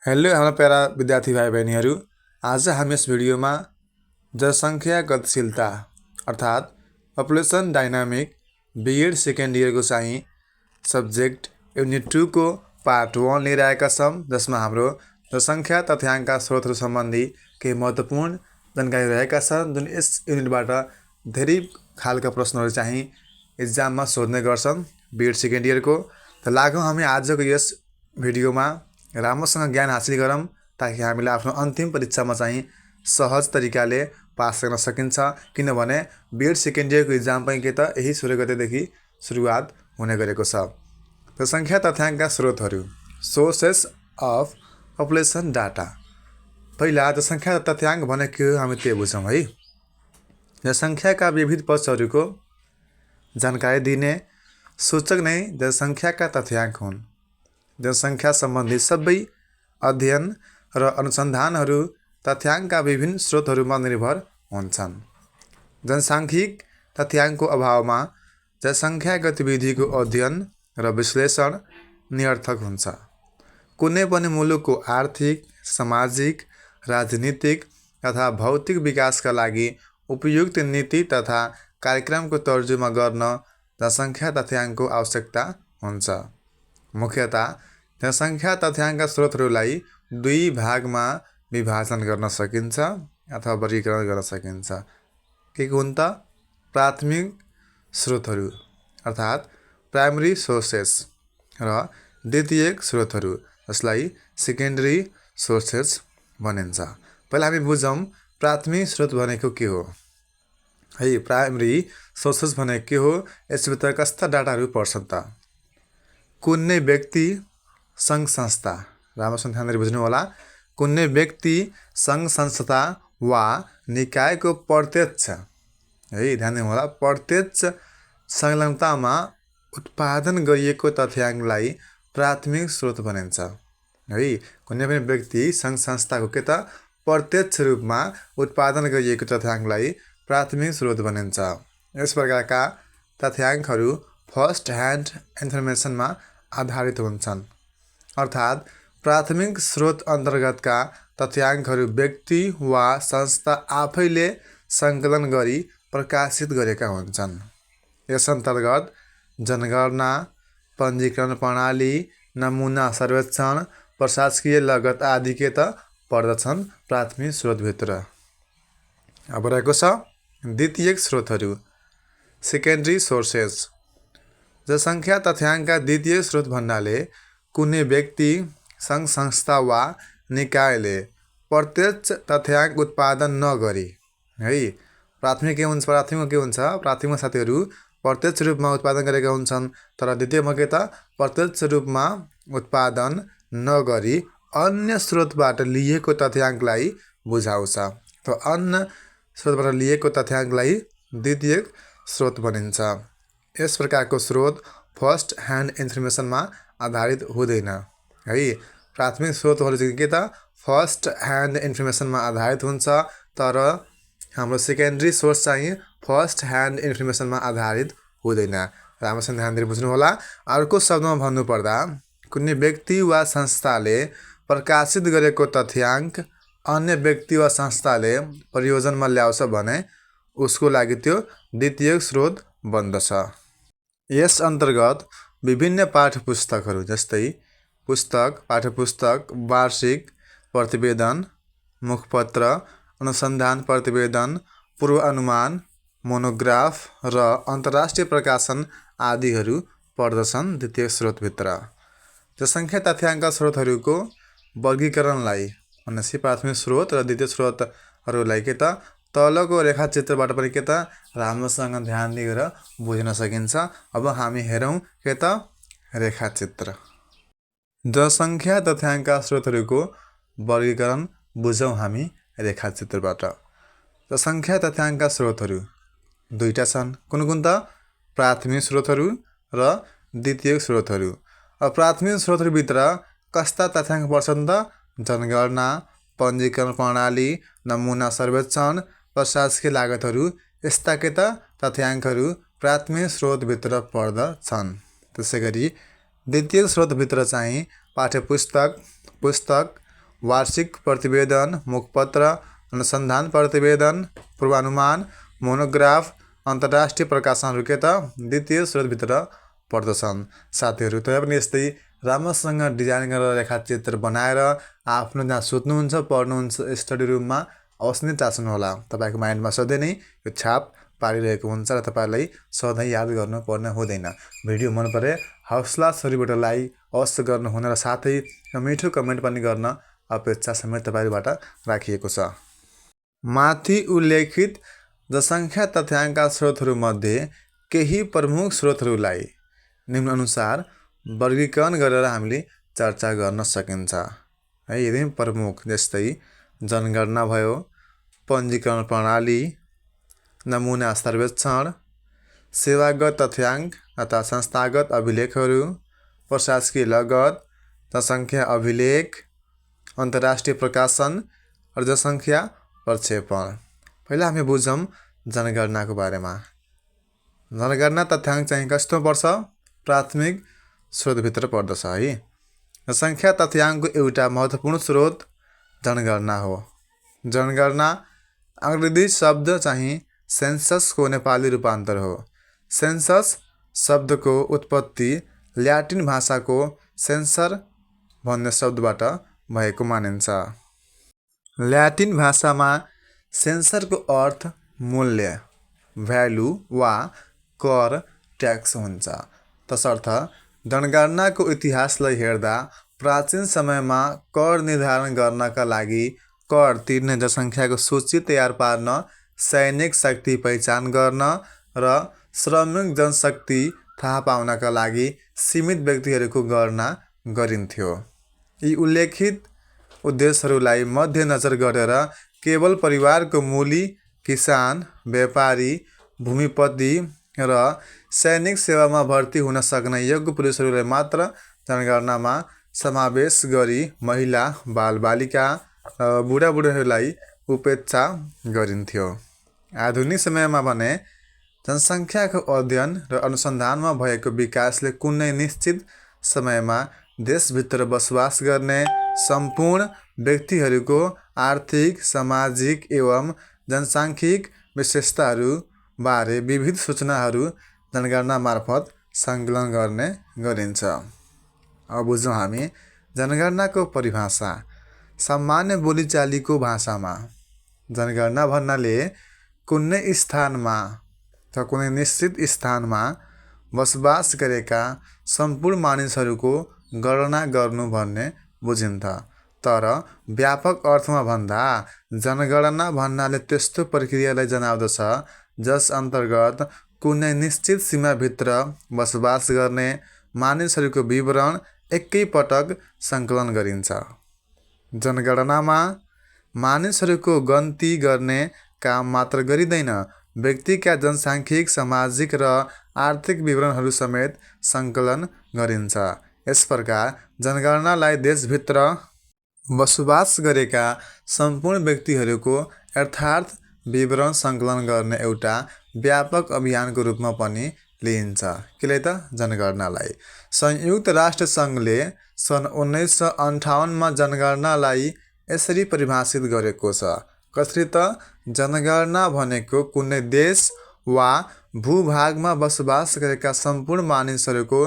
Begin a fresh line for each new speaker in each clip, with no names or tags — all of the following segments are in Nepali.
हेलो हाम्रा प्यारा विद्यार्थी भाइ बहिनीहरू, आज हामी यस भिडियोमा जनसङ्ख्या गतिशीलता अर्थात् पपुलेसन डाइनामिक बीएड सेकेन्ड इयरको चाहिँ सब्जेक्ट युनिट 2 को पार्ट 1 लिएर आएका छौँ, जसमा हाम्रो जनसङ्ख्या तथ्याङ्कका स्रोतहरू सम्बन्धी केही महत्त्वपूर्ण जानकारी रहेका छन्, जुन यस युनिटबाट धेरै खालका प्रश्नहरू चाहिँ इक्जाममा सोध्ने गर्छन् बीएड सेकेन्ड इयरको। त लागौँ हामी आजको यस भिडियोमा राम्रोसँग ज्ञान हासिल गरौँ, ताकि हामीलाई आफ्नो अन्तिम परीक्षामा चाहिँ सहज तरिकाले पास गर्न सकिन्छ। किनभने बीएड सेकेन्ड इयरको इक्जाम पनि के त यही 16 गतेदेखि सुरुवात हुने गरेको छ। जनसङ्ख्या तथ्याङ्कका स्रोतहरू, सोर्सेस अफ पपुलेसन डाटा। पहिला जनसङ्ख्या तथ्याङ्क भनेको के हो हामी त्यो बुझौँ है। जनसङ्ख्याका विविध पक्षहरूको जानकारी दिने सूचक नै जनसङ्ख्याका तथ्याङ्क हुन्। जनसङ्ख्या सम्बन्धी सबै अध्ययन र अनुसन्धानहरू तथ्याङ्कका विभिन्न स्रोतहरूमा निर्भर हुन्छन्। जनसाङ्ख्यिक तथ्याङ्कको अभावमा जनसङ्ख्या गतिविधिको अध्ययन र विश्लेषण निरर्थक हुन्छ। कुनै पनि मुलुकको आर्थिक, सामाजिक, राजनीतिक तथा भौतिक विकासका लागि उपयुक्त नीति तथा कार्यक्रमको तर्जुमा गर्न जनसङ्ख्या तथ्याङ्कको आवश्यकता हुन्छ। मुख्यतः जनसङ्ख्या तथ्याङ्कका स्रोतहरूलाई दुई भागमा विभाजन गर्न सकिन्छ अथवा वर्गीकरण गर्न सकिन्छ। के हुन् त? प्राथमिक स्रोतहरू अर्थात् प्राइमरी सोर्सेस र द्वितीयक स्रोतहरू, जसलाई सेकेन्डरी सोर्सेस भनिन्छ। पहिला हामी बुझौँ प्राथमिक स्रोत भनेको के हो है। प्राइमरी सोर्सेस भनेको के हो, यसभित्र कस्ता डाटाहरू पर्छन् त? कुनै व्यक्ति, सङ्घ संस्था, राम्रोसँग ध्यान दिएर बुझ्नु होला, कुनै व्यक्ति, सङ्घ संस्था वा निकायको प्रत्यक्ष है, ध्यान दिनु होला, प्रत्यक्ष संलग्नतामा उत्पादन गरिएको तथ्याङ्कलाई प्राथमिक स्रोत भनिन्छ है। कुनै पनि व्यक्ति, सङ्घ संस्थाको के त प्रत्यक्ष रूपमा उत्पादन गरिएको तथ्याङ्कलाई प्राथमिक स्रोत भनिन्छ। यस प्रकारका तथ्याङ्कहरू फर्स्ट ह्यान्ड इन्फर्मेसनमा आधारित हुन्छन्, अर्थात् प्राथमिक स्रोत अन्तर्गतका तथ्याङ्कहरू व्यक्ति वा संस्था आफैले सङ्कलन गरी प्रकाशित गरेका हुन्छन्। यस अन्तर्गत जनगणना, पञ्जीकरण प्रणाली, नमुना सर्वेक्षण, प्रशासकीय लगत आदि के त पर्दछन् प्राथमिक स्रोतभित्र। अब रहेको छ द्वितीयक स्रोतहरू, सेकेन्डरी सोर्सेस। जनसङ्ख्या तथ्याङ्कका द्वितीय स्रोत भन्नाले कुनै व्यक्ति, सङ्घ संस्था वा निकायले प्रत्यक्ष तथ्याङ्क उत्पादन नगरी है। प्राथमिक के हुन्छ? प्राथमिक साथीहरू प्रत्यक्ष रूपमा उत्पादन गरेका हुन्छन्, तर द्वितीयमा के त प्रत्यक्ष रूपमा उत्पादन नगरी अन्य स्रोतबाट लिएको तथ्याङ्कलाई बुझाउँछ। त अन्य स्रोतबाट लिएको तथ्याङ्कलाई द्वितीयक स्रोत भनिन्छ। यस प्रकारको स्रोत फर्स्ट ह्यान्ड इन्फर्मेसनमा आधारित हुँदैन है। प्राथमिक स्रोतहरू चाहिँ के त फर्स्ट ह्यान्ड इन्फर्मेसनमा आधारित हुन्छ, तर हाम्रो सेकेन्डरी सोर्स चाहिँ फर्स्ट ह्यान्ड इन्फर्मेसनमा आधारित हुँदैन। राम्रोसँग ध्यान दिएर बुझ्नु होला। अर्को शब्दमा भन्नुपर्दा कुनै व्यक्ति वा संस्थाले प्रकाशित गरेको तथ्याङ्क अन्य व्यक्ति वा संस्थाले प्रयोजनमा ल्याउँछ भने उसको लागि त्यो द्वितीयक स्रोत बन्दछ। यस अन्तर्गत विभिन्न पाठ्यपुस्तकहरू, जस्तै पुस्तक, पाठ्यपुस्तक, वार्षिक प्रतिवेदन, मुखपत्र, अनुसन्धान प्रतिवेदन, पूर्वानुमान, मोनोग्राफ र अन्तर्राष्ट्रिय प्रकाशन आदिहरू पर्दछन् द्वितीय स्रोतभित्र। जनसङ्ख्या तथ्याङ्कका स्रोतहरूको वर्गीकरणलाई भनेपछि प्राथमिक स्रोत र द्वितीय स्रोतहरूलाई के त तलको रेखाचित्रबाट पनि के त राम्रोसँग ध्यान दिएर बुझ्न सकिन्छ। अब हामी हेरौँ के त रेखाचित्र। जनसङ्ख्या तथ्याङ्कका स्रोतहरूको वर्गीकरण बुझौँ हामी रेखाचित्रबाट। जनसङ्ख्या तथ्याङ्कका स्रोतहरू दुईटा छन्। कुन त? प्राथमिक स्रोतहरू र द्वितीयक स्रोतहरू। अब प्राथमिक स्रोतहरूभित्र कस्ता तथ्याङ्क पर्छन् त? जनगणना, पञ्जीकरण प्रणाली, नमुना सर्वेक्षण, प्रशासकीय लागतहरू, यस्ता के त तथ्याङ्कहरू प्राथमिक स्रोतभित्र पर्दछन्। त्यसै गरी द्वितीय स्रोतभित्र चाहिँ पाठ्यपुस्तक, पुस्तक, वार्षिक प्रतिवेदन, मुखपत्र, अनुसन्धान प्रतिवेदन, पूर्वानुमान, मोनोग्राफ, अन्तर्राष्ट्रिय प्रकाशनहरू के त द्वितीय स्रोतभित्र पर्दछन्। साथीहरू तपाईँ पनि यस्तै राम्रोसँग डिजाइन गरेर रेखाचित्र बनाएर आफ्नो जहाँ सुत्नुहुन्छ, पढ्नुहुन्छ स्टडी रुममा अवश्य नै टाँच्नुहोला। तपाईँको माइन्डमा सधैँ नै यो छाप पारिरहेको हुन्छ र तपाईँलाई सधैँ याद गर्नुपर्ने हुँदैन। भिडियो मन परे हौसला छोरीबाट लाइक अवश्य गर्नुहुने र साथै मिठो कमेन्ट पनि गर्न अपेक्षा समेत तपाईँबाट राखिएको छ। माथि उल्लेखित जनसङ्ख्या तथ्याङ्कका स्रोतहरूमध्ये केही प्रमुख स्रोतहरूलाई निम्नानुसार वर्गीकरण गरेर हामीले चर्चा गर्न सकिन्छ है। यदि प्रमुख जस्तै जनगणना भयो, पञ्जीकरण प्रणाली, नमुना सर्वेक्षण, सेवागत तथ्याङ्क अथवा संस्थागत अभिलेखहरू, प्रशासकीय लगत, जनसङ्ख्या अभिलेख, अन्तर्राष्ट्रिय प्रकाशन र जनसङ्ख्या प्रक्षेपण। पहिला हामी बुझौँ जनगणनाको बारेमा। जनगणना तथ्याङ्क चाहिँ कस्तो पर्छ? प्राथमिक स्रोतभित्र पर्दछ है। जनसङ्ख्या तथ्याङ्कको एउटा महत्त्वपूर्ण स्रोत जनगणना हो। जनगणना अङ्ग्रेजी शब्द चाहिँ सेन्ससको नेपाली रूपान्तर हो। सेन्सस शब्दको उत्पत्ति ल्याटिन भाषाको सेन्सर भन्ने शब्दबाट भएको मानिन्छ। ल्याटिन भाषामा सेन्सरको अर्थ मूल्य, भ्यालु वा कर, ट्याक्स हुन्छ। तसर्थ जनगणनाको इतिहासलाई हेर्दा प्राचीन समयमा कर निर्धारण गर्नका लागि कर तिर्ने जनसङ्ख्याको सूची तयार पार्न, सैनिक शक्ति पहिचान गर्न र श्रमिक जनशक्ति थाहा पाउनका लागि सीमित व्यक्तिहरूको गणना गरिन्थ्यो। यी उल्लेखित उद्देश्यहरूलाई मध्यनजर गरेर केवल परिवारको मूली, किसान, व्यापारी, भूमिपति र सैनिक सेवामा भर्ती हुन सक्ने योग्य पुरुषहरूलाई मात्र जनगणनामा समावेश गरी महिला, बालबालिका, बुढाबुढीहरूलाई उपेक्षा गरिन्थ्यो। आधुनिक समयमा भने जनसङ्ख्याको अध्ययन र अनुसन्धानमा भएको विकासले कुनै निश्चित समयमा देशभित्र बसोबास गर्ने सम्पूर्ण व्यक्तिहरूको आर्थिक, सामाजिक एवं जनसाङ्ख्यिक विशेषताहरू बारे विविध सूचनाहरू जनगणना मार्फत सङ्कलन गर्ने गरिन्छ। अब बुझौँ हामी जनगणनाको परिभाषा। सामान्य बोलीचालीको भाषामा जनगणना भन्नाले कुनै स्थानमा अथवा कुनै निश्चित स्थानमा बसोबास गरेका सम्पूर्ण मानिसहरूको गणना गर्नु भन्ने बुझिन्छ। तर व्यापक अर्थमा भन्दा जनगणना भन्नाले त्यस्तो प्रक्रियालाई जनाउँदछ जस अन्तर्गत कुनै निश्चित सीमाभित्र बसोबास गर्ने मानिसहरूको विवरण एकै पटक सङ्कलन गरिन्छ। जनगणनामा मानिसहरूको गन्ती गर्ने काम मात्र गरिँदैन, व्यक्तिका जनसाङ्ख्यिक, सामाजिक र आर्थिक विवरणहरू समेत सङ्कलन गरिन्छ। यस प्रकार जनगणनालाई देशभित्र बसोबास गरेका सम्पूर्ण व्यक्तिहरूको यथार्थ विवरण सङ्कलन गर्ने एउटा व्यापक अभियानको रूपमा पनि लिइन्छ। केले त जनगणनालाई संयुक्त राष्ट्र सङ्घले सन् 1958मा जनगणनालाई यसरी परिभाषित गरेको छ। कसरी त? जनगणना भनेको कुनै देश वा भूभागमा बसोबास गरेका सम्पूर्ण मानिसहरूको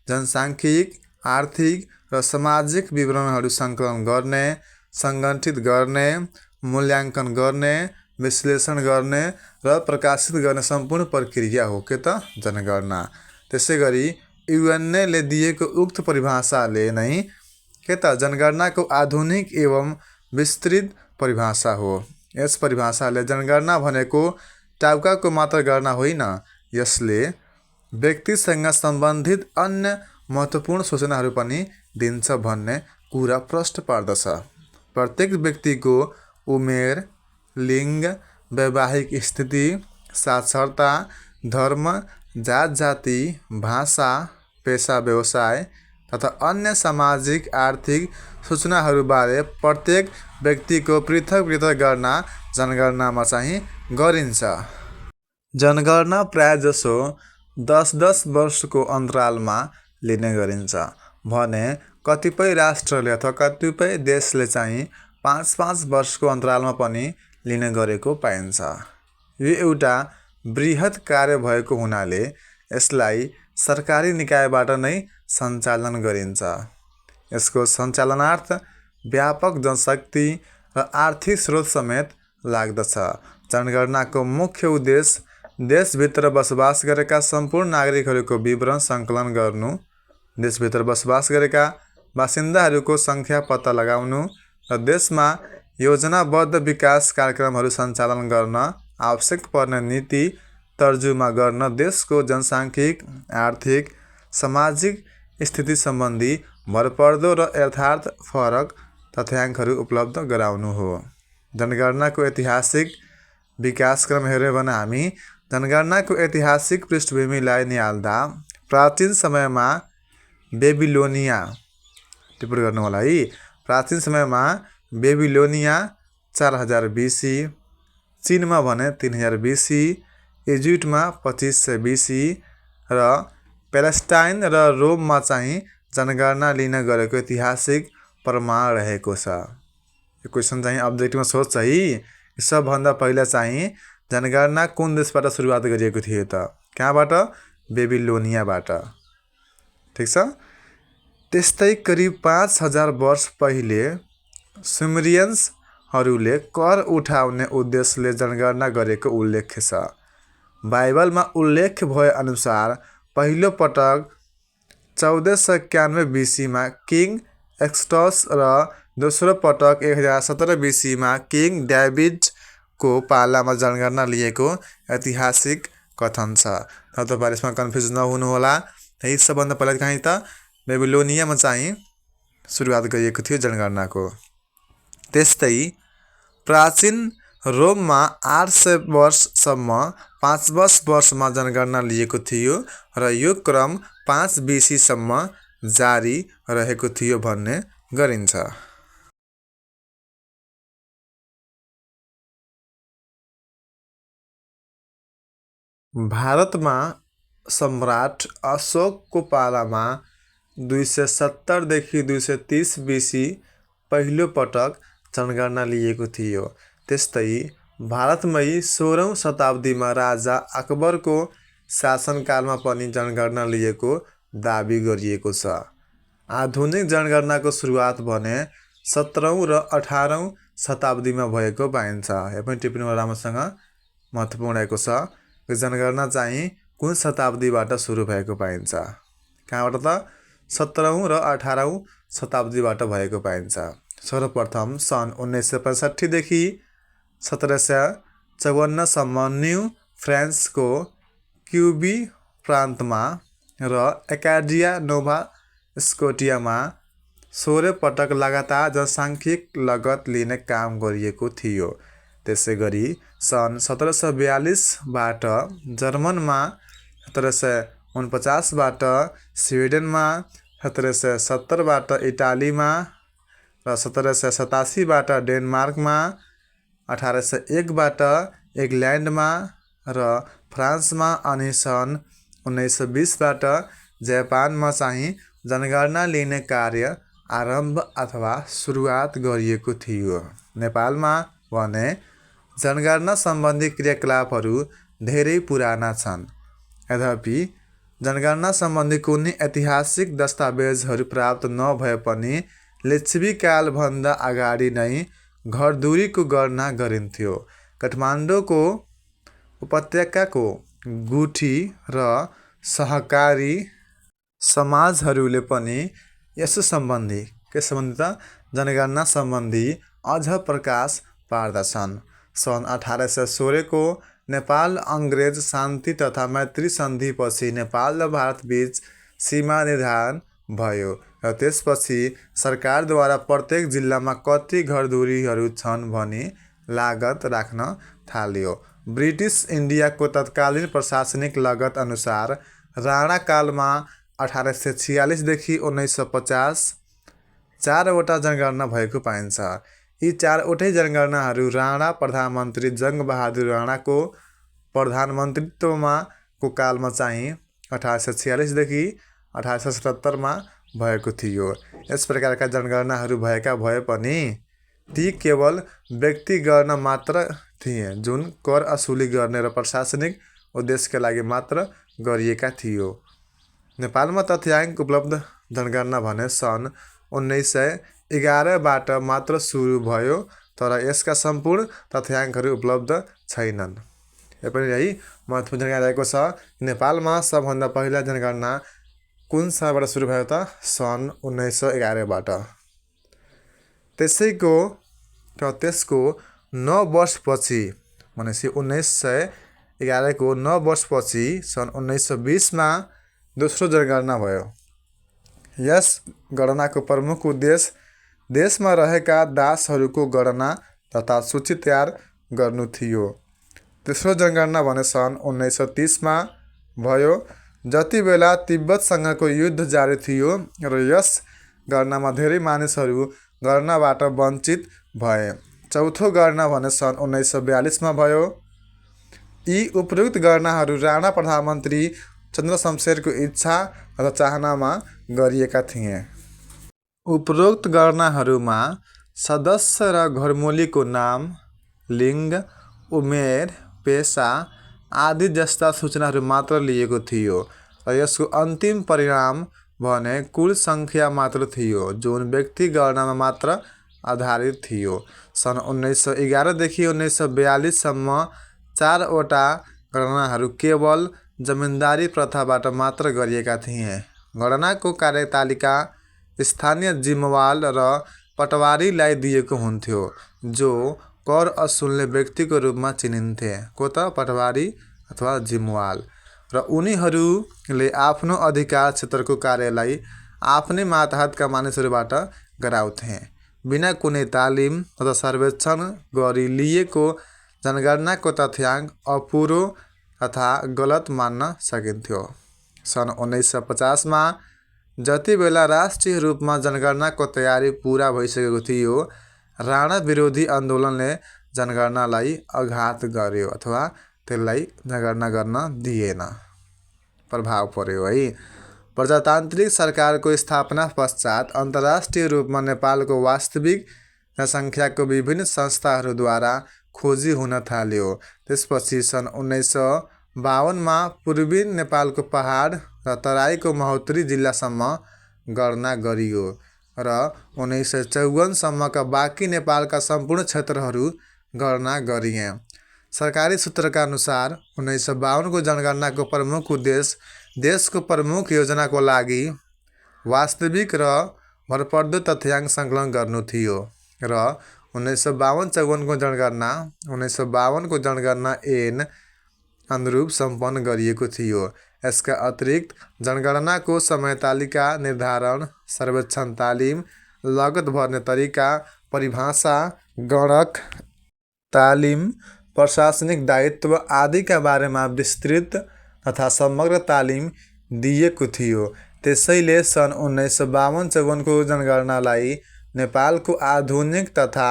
जनसाङ्ख्यिक, आर्थिक र सामाजिक विवरणहरू सङ्कलन गर्ने, सङ्गठित गर्ने, मूल्याङ्कन गर्ने, विश्लेषण गर्ने र प्रकाशित गर्ने सम्पूर्ण प्रक्रिया हो के त जनगणना। त्यसै गरी युएनले दिएको उक्त परिभाषाले नै के त जनगणनाको आधुनिक एवं विस्तृत परिभाषा हो। यस परिभाषाले जनगणना भनेको टाउकाको मात्र गणना होइन, यसले व्यक्तिसँग सम्बन्धित अन्य महत्त्वपूर्ण सूचनाहरू पनि दिन्छ भन्ने कुरा प्रष्ट पार्दछ। प्रत्येक व्यक्तिको उमेर, लिङ्ग, वैवाहिक स्थिति, साक्षरता, धर्म, जात-जाति, भाषा, पेसा, व्यवसाय तथा अन्य सामाजिक, आर्थिक सूचनाहरूबारे प्रत्येक व्यक्तिको पृथक पृथक गणना जनगणनामा चाहिँ गरिन्छ। जनगणना प्रायःजसो 10-10 वर्षको अन्तरालमा लिने गरिन्छ भने कतिपय राष्ट्रले अथवा कतिपय देशले चाहिँ 5-5 वर्षको अन्तरालमा पनि लिने गरेको पाइन्छ। यो एउटा बृहत कार्य भएको हुनाले यसलाई सरकारी निकायबाट नै सञ्चालन गरिन्छ। यसको सञ्चालनार्थ व्यापक जनशक्ति र आर्थिक स्रोत समेत लाग्दछ। जनगणनाको मुख्य उद्देश्य देशभित्र बसोबास गरेका सम्पूर्ण नागरिकहरूको विवरण सङ्कलन गर्नु, देशभित्र बसोबास गरेका बासिन्दाहरूको सङ्ख्या पत्ता लगाउनु र देशमा योजनाबद्ध विकास कार्यक्रमहरू सञ्चालन गर्न आवश्यक पर्ने नीति तर्जुमा गर्न देशको जनसाङ्ख्यिक, आर्थिक, सामाजिक स्थिति सम्बन्धी भरपर्दो र यथार्थ फरक तथ्याङ्कहरू उपलब्ध गराउनु हो। जनगणनाको ऐतिहासिक विकासक्रम हेऱ्यौँ भने हामी जनगणनाको ऐतिहासिक पृष्ठभूमिलाई निहाल्दा प्राचीन समयमा बेबिलोनिया, टिप्पणी गर्नु होला है, प्राचीन समयमा बेबिलोनिया 4000 BC, चीनमा भने 3000 BC, इजिप्टमा 2500 BC र प्यालेस्टाइन र रोममा चाहिँ जनगणना लिन गरेको ऐतिहासिक प्रमाण रहेको छ। यो क्वेसन चाहिँ अब्जेक्टिभमा सोध्छ है। सबभन्दा पहिला चाहिँ जनगणना कुन देशबाट सुरुवात गरिएको थियो त? कहाँबाट? बेबिलोनियाबाट। ठिक छ। त्यस्तै करिब 5000 वर्ष पहिले सुमेरियन्सहरूले कर उठाउने उद्देश्यले जनगणना गरेको उल्लेख छ। बाइबलमा उल्लेख भए अनुसार पहिलो पटक 1491 BC मा किङ एक्सटस र दोस्रो पटक 1017 BC मा किङ डेभिडको पालामा जनगणना लिएको ऐतिहासिक कथन छ। र तपाईहरु यसमा कन्फ्युज नहुनु होला। यही सबभन्दा पहिला कहाँ त बेबिलोनियामा चाहिँ सुरुवात गरिएको थियो जनगणनाको। त्यस्तै प्राचीन रोममा 800 वर्षसम्म 5 वर्षमा जनगणना लिएको थियो र यो क्रम 5 BC सम्म जारी रहेको थियो भन्ने गरिन्छ। भारतमा सम्राट अशोकको पालामा 270 देखि 230 BC पहिलो पटक जनगणना लिएको थियो। त्यस्तै भारतमै 16औं शताब्दीमा राजा अकबरको शासनकालमा पनि जनगणना लिएको दाबी गरिएको छ। आधुनिक जनगणनाको सुरुवात भने 17औं र 18औं शताब्दीमा भएको पाइन्छ। यो पनि टिप्पणीमा राम्रोसँग महत्त्वपूर्ण रहेको छ। जनगणना चाहिँ कुन शताब्दीबाट सुरु भएको पाइन्छ? कहाँबाट त? 17औं र 18औं शताब्दीबाट भएको पाइन्छ। सर्वप्रथम सन् 1965 देखि 1754 सम्म न्यू फ्रान्सको क्युबी प्रान्तमा र एकाडिया नोभा स्कोटियामा 16 पटक लगातार जनसाङ्ख्यिक लगत लिने काम गरिएको थियो। त्यसै गरी सन् 1742 बाट जर्मनमा, 1749 बाट स्विडेनमा, 1770 बाट इटालीमा र 1787 बाट डेनमार्कमा, 1801 बाट इङ्ल्यान्डमा र फ्रान्समा अनि सन् 1920 बाट जापानमा चाहिँ जनगणना लिने कार्य आरम्भ अथवा सुरुवात गरिएको थियो। नेपालमा भने जनगणना सम्बन्धी क्रियाकलापहरू धेरै पुराना छन्। यद्यपि जनगणना सम्बन्धी कुनै ऐतिहासिक दस्तावेजहरू प्राप्त नभए पनि लिच्छवी कालभन्दा अगाडि नै घरधुरीको गणना गरिन्थ्यो। काठमाडौँको उपत्यकाको गुठी र सहकारी समाजहरूले पनि यस सम्बन्धी जनगणना सम्बन्धी अझ प्रकाश पार्दछन्। सन् 1816 को नेपाल अङ्ग्रेज शान्ति तथा मैत्री सन्धिपछि नेपाल र भारत बीच सीमा निर्धारण भयो र त्यसपछि सरकारद्वारा प्रत्येक जिल्लामा कति घरधुरीहरू छन् भनी लागत राख्न थाल्यो। ब्रिटिस इन्डियाको तत्कालीन प्रशासनिक लगत अनुसार राणाकालमा 1846 देखि 1950 4वटा जनगणना भएको पाइन्छ। यी 4वटै जनगणनाहरू राणा प्रधानमन्त्री जङ्गबहादुर राणाको प्रधानमन्त्रीत्वमा को कालमा चाहिँ 1846 देखि 1877 मा भएको थियो। यस प्रकारका जनगणनाहरू भएका भए पनि ती केवल व्यक्ति गर्न मात्र थिए जुन कर असुली गर्ने र प्रशासनिक उद्देश्यका लागि मात्र गरिएका थियो। नेपालमा तथ्याङ्क उपलब्ध जनगणना भने सन् 1911बाट मात्र सुरु भयो, तर यसका सम्पूर्ण तथ्याङ्कहरू उपलब्ध छैनन्। यो पनि है महत्त्वपूर्ण जानकारी रहेको छ। नेपालमा सबभन्दा पहिला जनगणना कुन सालबाट सुरु भयो त? सन् 1911बाट। त्यसको 9 वर्षपछि भनेपछि 1911को 9 वर्षपछि सन् 1920मा दोस्रो जनगणना भयो। यस गणनाको प्रमुख उद्देश्य देशमा रहेका दासहरूको गणना तथा सूची तयार गर्नु थियो। तेस्रो जनगणना भने सन् 1930मा भयो, जति बेला तिब्बतसँगको युद्ध जारी थियो र यस गणनामा धेरै मानिसहरू गणनाबाट वञ्चित भए। चौथो गणना भने सन् 1942मा भयो। यी उपरोक्त गणनाहरू राणा प्रधानमन्त्री चन्द्रशमशेरको इच्छा अथवा चाहनामा गरिएका थिए। उपरोक्त गणनाहरूमा सदस्य र घरमौलीको नाम, लिङ्ग, उमेर, पेसा आदि जस्ता सूचनाहरू मात्र लिएको थियो र यसको अन्तिम परिणाम भने कुल सङ्ख्या मात्र थियो जुन व्यक्ति गणनामा मात्र आधारित थियो। सन् 1911देखि 1942सम्म 4वटा गणनाहरू केवल जमिनदारी प्रथाबाट मात्र गरिएका थिए। गणनाको कार्यतालिका स्थानीय जिम्मेवाल र पटवारीलाई दिएको हुन्थ्यो, जो कर असुल्ने व्यक्तिको रूपमा चिनिन्थे। को त? पटवारी अथवा जिम्मेवाल। र उनीहरूले आफ्नो अधिकार क्षेत्रको कार्यलाई आफ्नै मातहतका मानिसहरूबाट गराउँथे। बिना कुनै तालिम तथा सर्वेक्षण गरी लिएको जनगणनाको तथ्याङ्क अपुरो तथा गलत मान्न सकिन्थ्यो। सन् 1950मा जति बेला राष्ट्रिय रूपमा जनगणनाको तयारी पुरा भइसकेको थियो, राणा विरोधी आन्दोलनले जनगणनालाई आघात गर्यो अथवा त्यसलाई जनगणना गर्न दिएन, प्रभाव पर्यो है। प्रजातान्त्रिक सरकारको स्थापना पश्चात अन्तर्राष्ट्रिय रूपमा नेपालको वास्तविक जनसङ्ख्याको विभिन्न संस्थाहरूद्वारा खोजी हुन थाल्यो। त्यसपछि सन् 1952मा पूर्वी नेपालको पहाड र तराईको महोत्तरी जिल्लासम्म गणना गरियो र 1954सम्मका बाँकी नेपालका सम्पूर्ण क्षेत्रहरू गणना गरिए। सरकारी सूत्रका अनुसार 1952को जनगणनाको प्रमुख उद्देश्य देशको प्रमुख योजनाको लागि वास्तविक र भरपर्दो तथ्याङ्क सङ्कलन गर्नु थियो र 1952-54को जनगणना ऐन अनुरूप सम्पन्न गरिएको थियो। यसका अतिरिक्त जनगणनाको समयतालिका निर्धारण, सर्वेक्षण तालिम, लगत भर्ने तरिका, परिभाषा, गणक तालिम, प्रशासनिक दायित्व आदिका बारेमा विस्तृत तथा समग्र तालिम दिएको थियो। त्यसैले सन् 1952-54को जनगणनालाई नेपालको आधुनिक तथा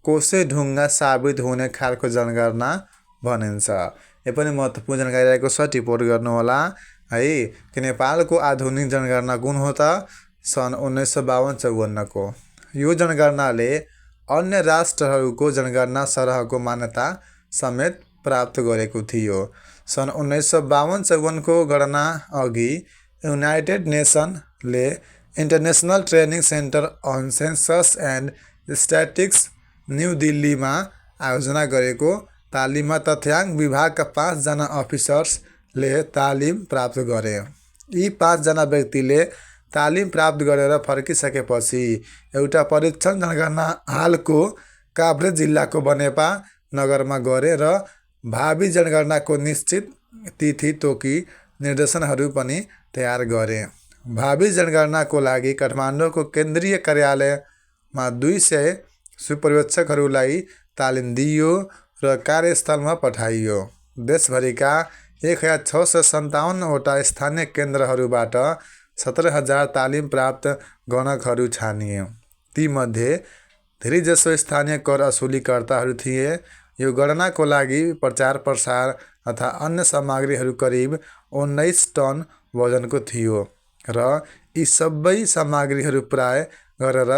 कोसेढुङ्गा साबित हुने खालको जनगणना भनिन्छ। यो पनि महत्त्वपूर्ण जानकारी रहेको छ, टिप्पणी गर्नुहोला है कि नेपालको आधुनिक जनगणना कुन हो त? सन् 1952-54को। यो जनगणनाले अन्य राष्ट्रहरूको जनगणना सरहको मान्यता समेत प्राप्त गरेको थियो। सन् 1952-54को गणना अघि युनाइटेड नेसनले international training centre on census and statistics new दिल्लीमा आयोजना गरेको तालिममा तथ्याङ्क विभागका 5 जना अफिसर्सले तालिम प्राप्त गरे। यी 5 जना व्यक्तिले तालिम प्राप्त गरेर फर्किसकेपछि एउटा परीक्षण जनगणना हालको काभ्रे जिल्लाको बनेपा नगरमा गरे र भावी जनगणनाको निश्चित तिथि तोकी निर्देशनहरू पनि तयार गरे। भावी जनगणनाको लागि काठमाडौँको केन्द्रीय कार्यालयमा 200 सुपर्यवेक्षकहरूलाई तालिम दिइयो र कार्यस्थलमा पठाइयो। देशभरिका 1657वटा स्थानीय केन्द्रहरूबाट 17,000 तालिम प्राप्त गणकहरू छानिए। तीमध्ये धेरैजसो स्थानीय कर असुलीकर्ताहरू थिए। यो गणनाको लागि प्रचार प्रसार तथा अन्य सामग्रीहरू करिब 19 टन वजनको थियो र यी सबै सामग्रीहरू प्राय गरेर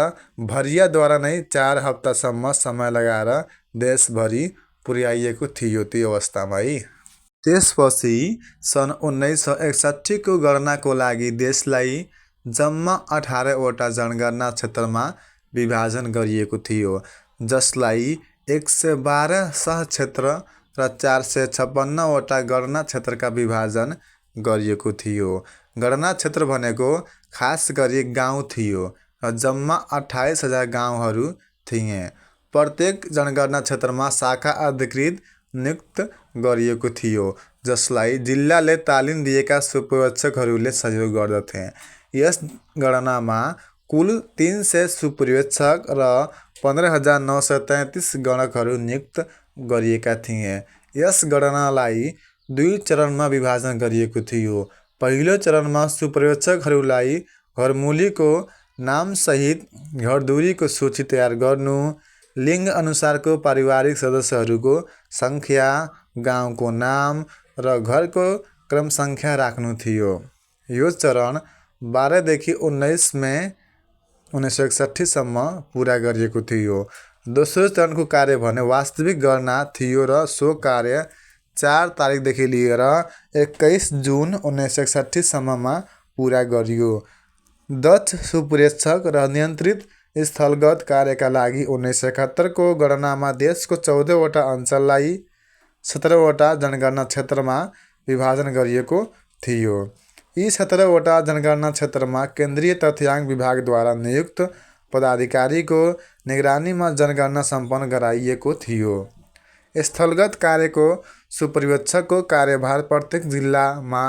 भरियाद्वारा नै 4 हप्तासम्म समय लगाएर देशभरि पुर्याइएको थियो त्यो अवस्थामा है। त्यसपछि सन् 1961 गणनाको लागि देशलाई जम्मा 18वटा जनगणना क्षेत्रमा विभाजन गरिएको थियो, जसलाई 112 सहक्षेत्र र 456वटा गणना क्षेत्रका विभाजन गरिएको थियो। गणना क्षेत्र भनेको खास गरी गाउँ थियो र जम्मा 28,000 गाउँहरू थिए। प्रत्येक जनगणना क्षेत्रमा शाखा अधिकृत नियुक्त गरिएको थियो, जसलाई जिल्लाले तालिम दिएका सुपर्यवेक्षकहरूले सहयोग गर्दथे। यस गणनामा कुल 300 सुपर्यवेक्षक र 15,933 गणकहरू नियुक्त गरिएका थिए। यस गणनालाई 2 चरणमा विभाजन गरिएको थियो। पहिलो चरणमा सुपर्यवेक्षकहरूलाई घरमूलीको नामसहित घरधुरीको सूची तयार गर्नु, लिङ्ग अनुसारको पारिवारिक सदस्यहरूको सङ्ख्या, गाउँको नाम र घरको क्रमसङ्ख्या राख्नु थियो। यो चरण 12 देखि 19 मे 1961सम्म पुरा गरिएको थियो। दोस्रो चरणको कार्य भने वास्तविक गणना थियो र सो कार्य 4 तारिखदेखि लिएर 21 जुन 1961सम्ममा पुरा गरियो। दक्ष सुपर्यवेक्षक र नियन्त्रित स्थलगत कार्यका लागि 1971को गणनामा देशको 14वटा अञ्चललाई 17वटा जनगणना क्षेत्रमा विभाजन गरिएको थियो। यी 17वटा जनगणना क्षेत्रमा केन्द्रीय तथ्याङ्क विभागद्वारा नियुक्त पदाधिकारीको निगरानीमा जनगणना सम्पन्न गराइएको थियो। स्थलगत कार्यको सुपर्यवेक्षकको कार्यभार प्रत्येक जिल्लामा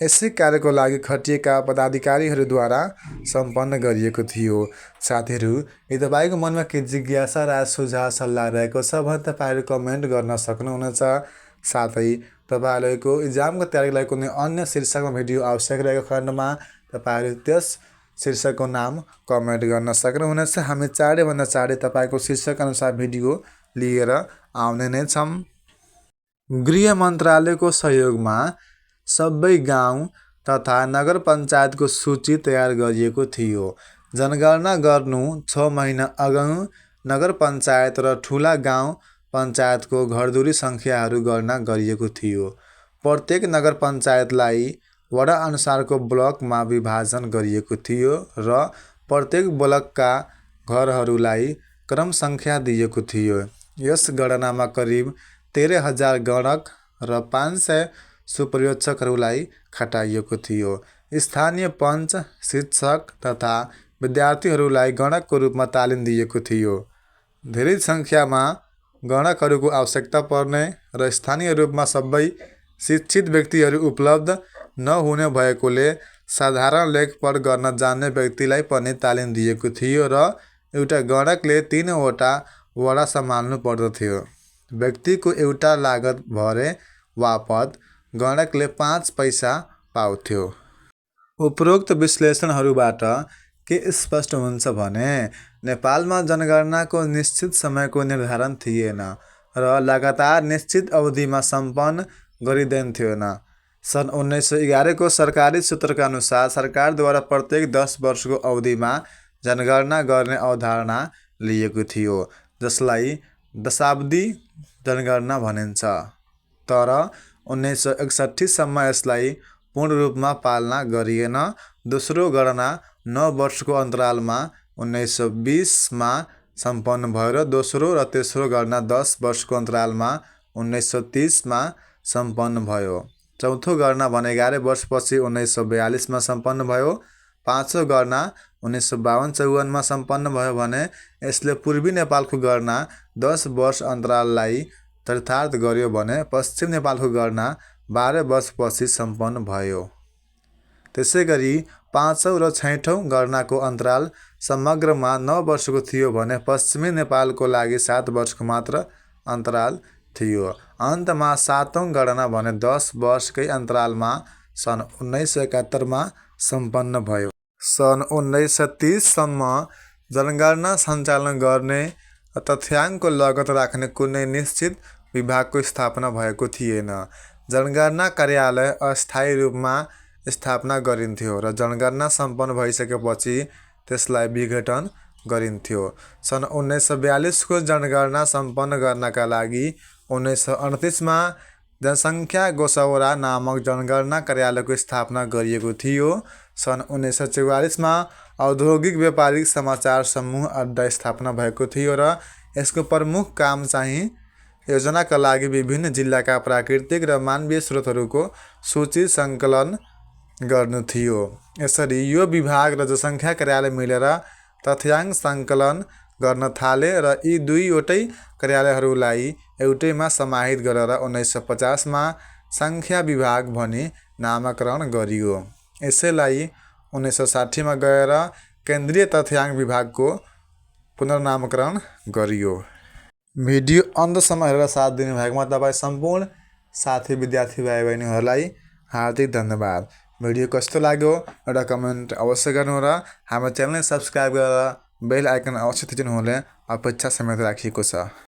यसै कार्यको लागि खटिएका पदाधिकारीहरूद्वारा सम्पन्न गरिएको थियो। साथीहरू, यदि तपाईँको मनमा के जिज्ञासा र सुझाव सल्लाह रहेको छ भने तपाईँहरू कमेन्ट गर्न सक्नुहुनेछ। साथै तपाईँहरूको इक्जामको तयारीको लागि कुनै अन्य शीर्षकमा भिडियो आवश्यक रहेको खण्डमा तपाईँहरू त्यस शीर्षकको नाम कमेन्ट गर्न सक्नुहुनेछ। हामी चाँडैभन्दा चाँडै तपाईँको शीर्षक अनुसार भिडियो लिएर आउने नै छौँ। गृह मन्त्रालयको सहयोगमा सबै गाउँ तथा नगर पञ्चायतको सूची तयार गरिएको थियो। जनगणना गर्नु 6 महिना अगाउ नगर पञ्चायत र ठुला गाउँ पञ्चायतको घरधुरी सङ्ख्याहरू गणना गरिएको थियो। प्रत्येक नगर पञ्चायतलाई वडा अनुसारको ब्लकमा विभाजन गरिएको थियो र प्रत्येक ब्लकका घरहरूलाई क्रमसङ्ख्या दिएको थियो। यस गणनामा करिब 13,000 गणक र 500 सुपर्यवेक्षकहरूलाई खटाइएको थियो। स्थानीय पञ्च, शिक्षक तथा विद्यार्थीहरूलाई गणकको रूपमा तालिम दिएको थियो। धेरै सङ्ख्यामा गणकहरूको आवश्यकता पर्ने र स्थानीय रूपमा सबै शिक्षित व्यक्तिहरू उपलब्ध नहुने भएकोले साधारण लेखपढ गर्न जान्ने व्यक्तिलाई पनि तालिम दिएको थियो र एउटा गणकले 3वटा वडा सम्हाल्नु पर्दथ्यो। व्यक्तिको एउटा लागत भरे बापत गणकले 5 पैसा पाउँथ्यो। उपरोक्त विश्लेषणहरूबाट के स्पष्ट हुन्छ भने नेपालमा जनगणनाको निश्चित समयको निर्धारण थिएन र लगातार निश्चित अवधिमा सम्पन्न गरिँदैनथ्यो। सन् 1911को सरकारी सूत्रका अनुसार सरकारद्वारा प्रत्येक 10 वर्षको अवधिमा जनगणना गर्ने अवधारणा लिएको थियो, जसलाई दशाब्दी जनगणना भनिन्छ। तर 1961सम्म यसलाई पूर्ण रूपमा पालना गरिएन। दोस्रो गणना 9 वर्षको अन्तरालमा 1920मा सम्पन्न भयो र दोस्रो र तेस्रो गणना 10 वर्षको अन्तरालमा 1930मा सम्पन्न भयो। चौथो गणना भने 11 वर्षपछि 1942मा सम्पन्न भयो। पाँचौँ गणना 1952-54मा सम्पन्न भयो भने यसले पूर्वी नेपालको गणना 10 वर्ष अन्तराललाई चरितार्थ गर्यो भने पश्चिम नेपालको गणना 12 वर्षपछि सम्पन्न भयो। त्यसैगरी पाँचौँ र छैठौँ गणनाको अन्तराल समग्रमा 9 वर्षको थियो भने पश्चिमी नेपालको लागि 7 वर्षको मात्र अन्तराल थियो। अन्तमा सातौँ गणना भने 10 वर्षकै अन्तरालमा सन् 1971मा सम्पन्न भयो। सन् 1930सम्म जनगणना सञ्चालन गर्ने तथ्याङ्कको लगत राख्ने कुनै निश्चित विभागको स्थापना भएको थिएन। जनगणना कार्यालय अस्थायी रूपमा स्थापना गरिन्थ्यो र जनगणना सम्पन्न भइसकेपछि त्यसलाई विघटन गरिन्थ्यो। सन् 1942 को जनगणना सम्पन्न गर्नका लागि 1938 मा जनसङ्ख्या गोसौरा नामक जनगणना कार्यालयको स्थापना गरिएको थियो। सन् 1944 मा औद्योगिक व्यापारिक समाचार समूह अड्डा स्थापना भएको थियो र यसको प्रमुख काम चाहिँ योजनाका लागि विभिन्न जिल्लाका प्राकृतिक र मानवीय स्रोतहरूको सूची सङ्कलन गर्नु थियो। यसरी यो विभाग र जनसङ्ख्या कार्यालय मिलेर तथ्याङ्क सङ्कलन गर्न थाले र यी दुईवटै कार्यालयहरूलाई एउटैमा समाहित गरेर 1950 मा सङ्ख्या विभाग भनी नामकरण गरियो। यसैलाई 1960 मा गएर केन्द्रीय तथ्याङ्क विभागको पुनर्नामकरण गरियो। भिडियो अन्त्यसम्म हेरेर साथ दिनुभएकोमा तपाईँ सम्पूर्ण साथी विद्यार्थी भाइ बहिनीहरूलाई हार्दिक धन्यवाद। भिडियो कस्तो लाग्यो एउटा कमेन्ट अवश्य गर्नु र हाम्रो च्यानललाई सब्सक्राइब गरेर बेल आइकन अवश्य थिच्नुहुने अपेक्षा समेत राखिएको छ।